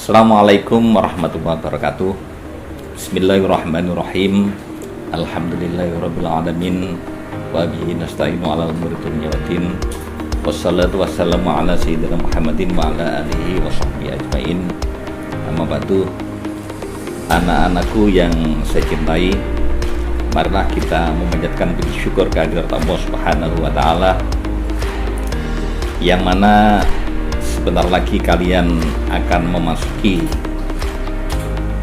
Assalamualaikum warahmatullahi wabarakatuh. Bismillahirrahmanirrahim. Alhamdulillahirrabbilalamin. Wa bihi nasta'inu ala umuri dunya waddin. Wassalatu wassalamu ala sayyidina Muhammadin wa ala alihi wa sahbihi ajmain. Amma ba'du. Anak-anakku yang saya cintai, marilah kita memanjatkan puji syukur kehadirat Allah Subhanahu wa taala, yang mana sebentar lagi kalian akan memasuki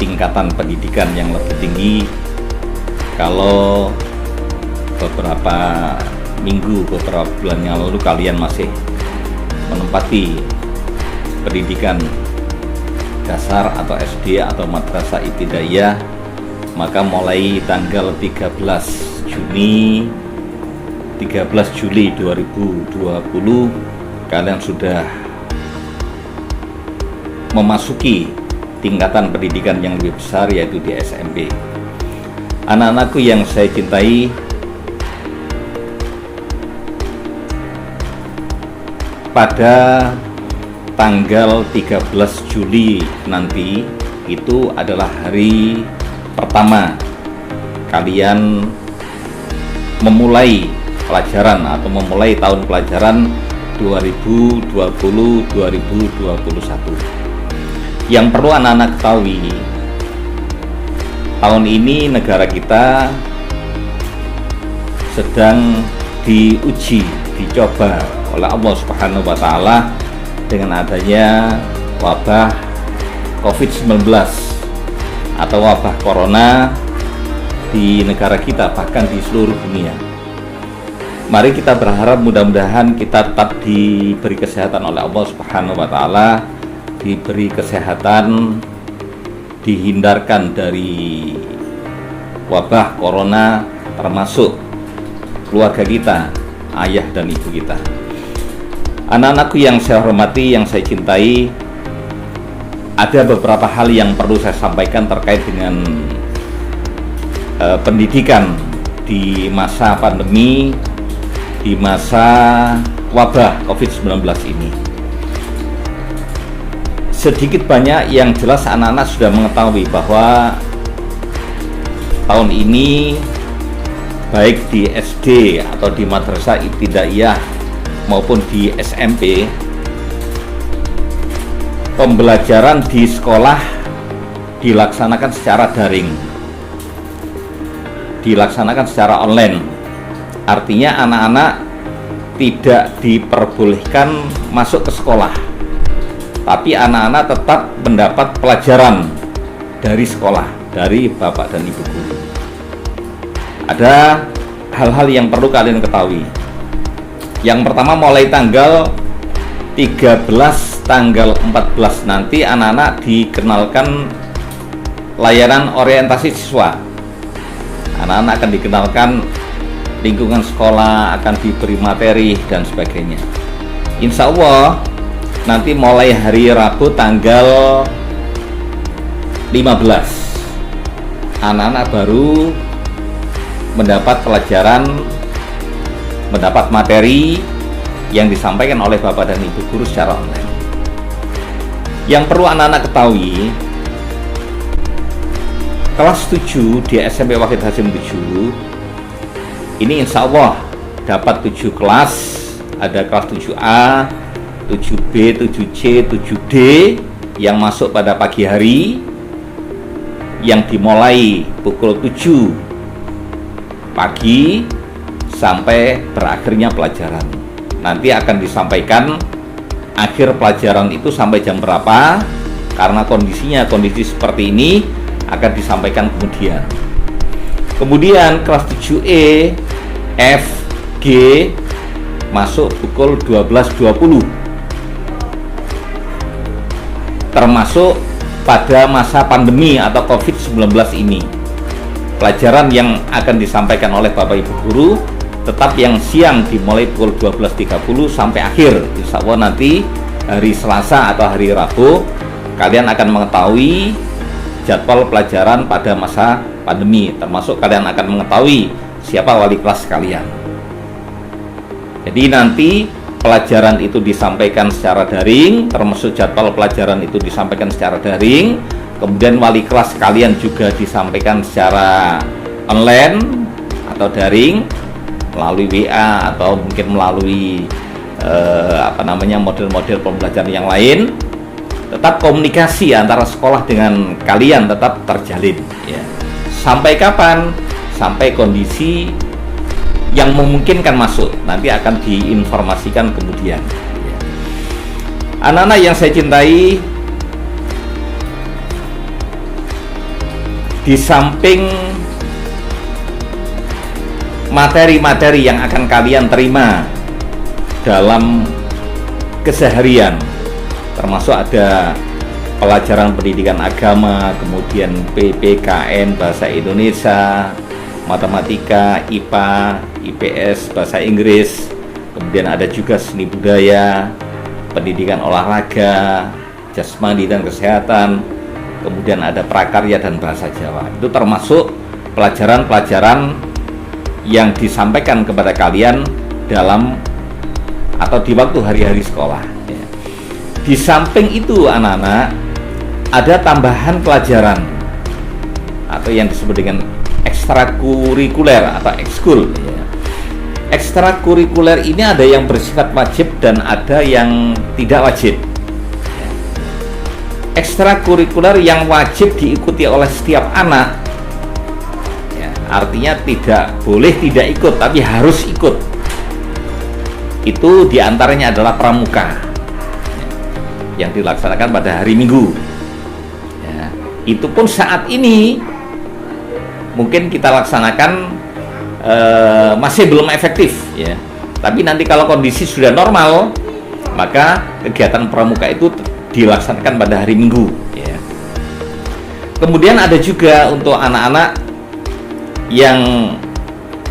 tingkatan pendidikan yang lebih tinggi. Kalau beberapa minggu, beberapa bulan yang lalu kalian masih menempati pendidikan dasar atau SD atau madrasah ibtidaiyah, maka mulai tanggal 13 Juli 2020 kalian sudah memasuki tingkatan pendidikan yang lebih besar, yaitu di SMP. Anak-anakku yang saya cintai, pada tanggal 13 Juli nanti itu adalah hari pertama kalian memulai pelajaran atau memulai tahun pelajaran 2020-2021. Yang perlu anak-anak ketahui, tahun ini negara kita sedang diuji, dicoba oleh Allah Subhanahu wa taala dengan adanya wabah COVID-19 atau wabah corona di negara kita, bahkan di seluruh dunia. Mari kita berharap mudah-mudahan kita tetap diberi kesehatan oleh Allah Subhanahu wa taala, diberi kesehatan, dihindarkan dari wabah corona, termasuk keluarga kita, ayah dan ibu kita. Anak-anakku yang saya hormati, yang saya cintai, ada beberapa hal yang perlu saya sampaikan terkait dengan pendidikan di masa pandemi, di masa wabah COVID-19 ini. Sedikit banyak yang jelas anak-anak sudah mengetahui bahwa tahun ini baik di SD atau di madrasah ibtidaiyah maupun di SMP, pembelajaran di sekolah dilaksanakan secara daring, dilaksanakan secara online. Artinya anak-anak tidak diperbolehkan masuk ke sekolah, tapi anak-anak tetap mendapat pelajaran dari sekolah, dari bapak dan ibu guru. Ada hal-hal yang perlu kalian ketahui. Yang pertama, mulai tanggal 13, tanggal 14 nanti anak-anak dikenalkan layanan orientasi siswa. Anak-anak akan dikenalkan lingkungan sekolah, akan diberi materi dan sebagainya. Insya Allah nanti mulai hari Rabu tanggal 15 anak-anak baru mendapat pelajaran, mendapat materi yang disampaikan oleh bapak dan ibu guru secara online. Yang perlu anak-anak ketahui, kelas 7 di SMP Wahid Hasyim 7 ini insya Allah dapat 7 kelas. Ada kelas 7A, 7B, 7C, 7D yang masuk pada pagi hari, yang dimulai pukul 7 pagi sampai berakhirnya pelajaran. Nanti akan disampaikan akhir pelajaran itu sampai jam berapa, karena kondisi seperti ini akan disampaikan kemudian. Kemudian kelas 7E, F, G masuk pukul 12.20, termasuk pada masa pandemi atau COVID-19 ini. Pelajaran yang akan disampaikan oleh bapak ibu guru tetap yang siang dimulai pukul 12.30 sampai akhir. Insya Allah nanti hari Selasa atau hari Rabu kalian akan mengetahui jadwal pelajaran pada masa pandemi, termasuk kalian akan mengetahui siapa wali kelas kalian. Jadi nanti pelajaran itu disampaikan secara daring, termasuk jadwal pelajaran itu disampaikan secara daring. Kemudian wali kelas kalian juga disampaikan secara online atau daring melalui WA atau mungkin melalui model-model pembelajaran yang lain. Tetap komunikasi antara sekolah dengan kalian tetap terjalin ya. Sampai kapan? Sampai kondisi yang memungkinkan masuk, nanti akan diinformasikan kemudian ya. Anak-anak yang saya cintai, di samping materi-materi yang akan kalian terima dalam keseharian, termasuk ada pelajaran pendidikan agama, kemudian PPKN bahasa Indonesia, matematika, IPA, IPS, bahasa Inggris, kemudian ada juga seni budaya, pendidikan olahraga, jasmani dan kesehatan, kemudian ada prakarya dan bahasa Jawa. Itu termasuk pelajaran-pelajaran yang disampaikan kepada kalian dalam atau di waktu hari-hari sekolah ya. Di samping itu anak-anak, ada tambahan pelajaran atau yang disebut dengan ekstrakurikuler atau ekskul ya. Ekstrakurikuler ini ada yang bersifat wajib dan ada yang tidak wajib ya. Ekstrakurikuler yang wajib diikuti oleh setiap anak ya, artinya tidak boleh tidak ikut tapi harus ikut. Itu diantaranya adalah pramuka ya, yang dilaksanakan pada hari Minggu ya. Itu pun saat ini mungkin kita laksanakan masih belum efektif ya. Tapi nanti kalau kondisi sudah normal, maka kegiatan pramuka itu dilaksanakan pada hari Minggu ya. Kemudian ada juga untuk anak-anak yang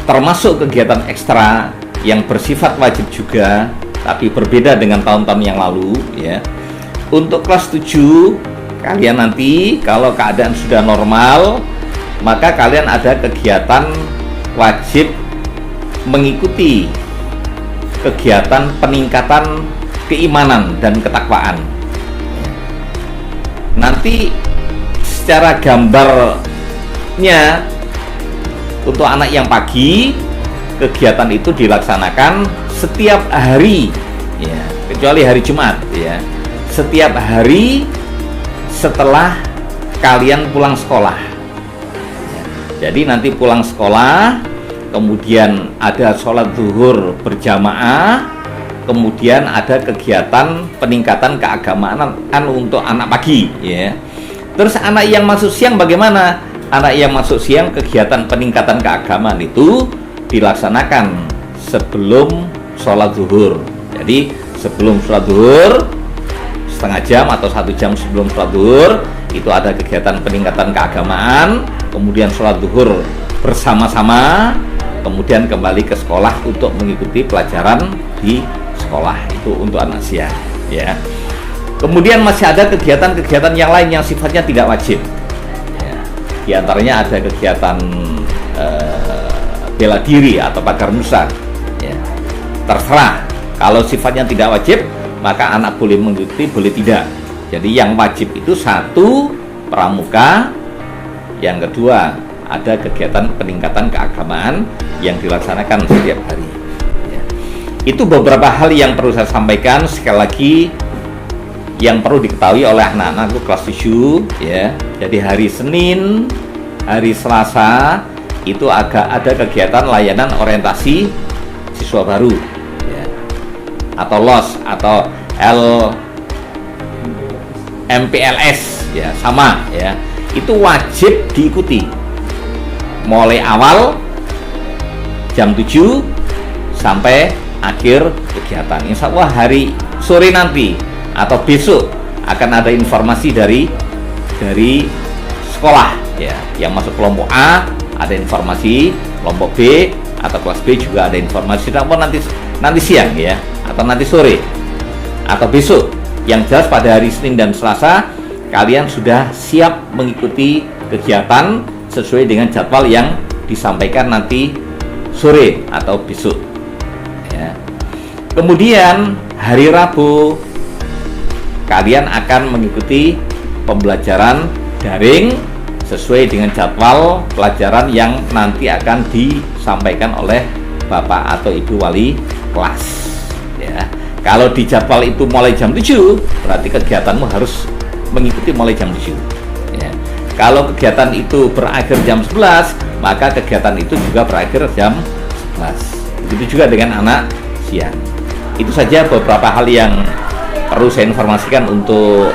termasuk kegiatan ekstra yang bersifat wajib juga, tapi berbeda dengan tahun-tahun yang lalu ya. Untuk kelas 7 kalian nanti kalau keadaan sudah normal, maka kalian ada kegiatan wajib mengikuti kegiatan peningkatan keimanan dan ketakwaan. Nanti secara gambarnya untuk anak yang pagi, kegiatan itu dilaksanakan setiap hari ya, kecuali hari Jumat ya. Setiap hari setelah kalian pulang sekolah. Jadi nanti pulang sekolah, kemudian ada sholat zuhur berjamaah, kemudian ada kegiatan peningkatan keagamaan untuk anak pagi ya. Terus anak yang masuk siang bagaimana? Anak yang masuk siang, kegiatan peningkatan keagamaan itu dilaksanakan sebelum sholat zuhur. Jadi sebelum sholat zuhur, setengah jam atau 1 jam sebelum sholat zuhur, itu ada kegiatan peningkatan keagamaan, kemudian sholat zuhur bersama-sama, kemudian kembali ke sekolah untuk mengikuti pelajaran di sekolah. Itu untuk anak siang ya. Kemudian masih ada kegiatan-kegiatan yang lain yang sifatnya tidak wajib ya. Di antaranya ada kegiatan bela diri atau pagar nusa ya. Terserah, kalau sifatnya tidak wajib maka anak boleh mengikuti, boleh tidak. Jadi yang wajib itu satu, pramuka. Yang kedua, ada kegiatan peningkatan keagamaan yang dilaksanakan setiap hari ya. Itu beberapa hal yang perlu saya sampaikan. Sekali lagi, yang perlu diketahui oleh anak-anakku kelas 7 ya. Jadi hari Senin, hari Selasa itu ada kegiatan layanan orientasi siswa baru ya. Atau LOS atau MPLS ya, sama ya. Itu wajib diikuti mulai awal jam 7 sampai akhir kegiatan. Insya Allah hari sore nanti atau besok akan ada informasi dari sekolah ya. Yang masuk kelompok A ada informasi, kelompok B atau kelas B juga ada informasi. Namun nanti siang ya, atau nanti sore atau besok. Yang jelas pada hari Senin dan Selasa kalian sudah siap mengikuti kegiatan sesuai dengan jadwal yang disampaikan nanti sore atau besok ya. Kemudian hari Rabu kalian akan mengikuti pembelajaran daring sesuai dengan jadwal pelajaran yang nanti akan disampaikan oleh Bapak atau Ibu wali kelas ya. Kalau di jadwal itu mulai jam 7, berarti kegiatanmu harus mengikuti mulai jam 7 ya. Kalau kegiatan itu berakhir jam 11, maka kegiatan itu juga berakhir jam 11. Begitu juga dengan anak siang. Itu saja beberapa hal yang perlu saya informasikan untuk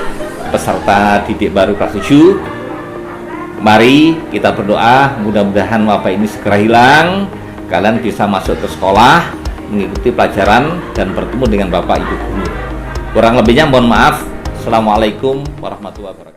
peserta didik baru kelas 7. Mari kita berdoa, mudah-mudahan wabah ini segera hilang. Kalian bisa masuk ke sekolah, mengikuti pelajaran dan bertemu dengan Bapak Ibu guru. Kurang lebihnya mohon maaf. Assalamualaikum warahmatullahi wabarakatuh.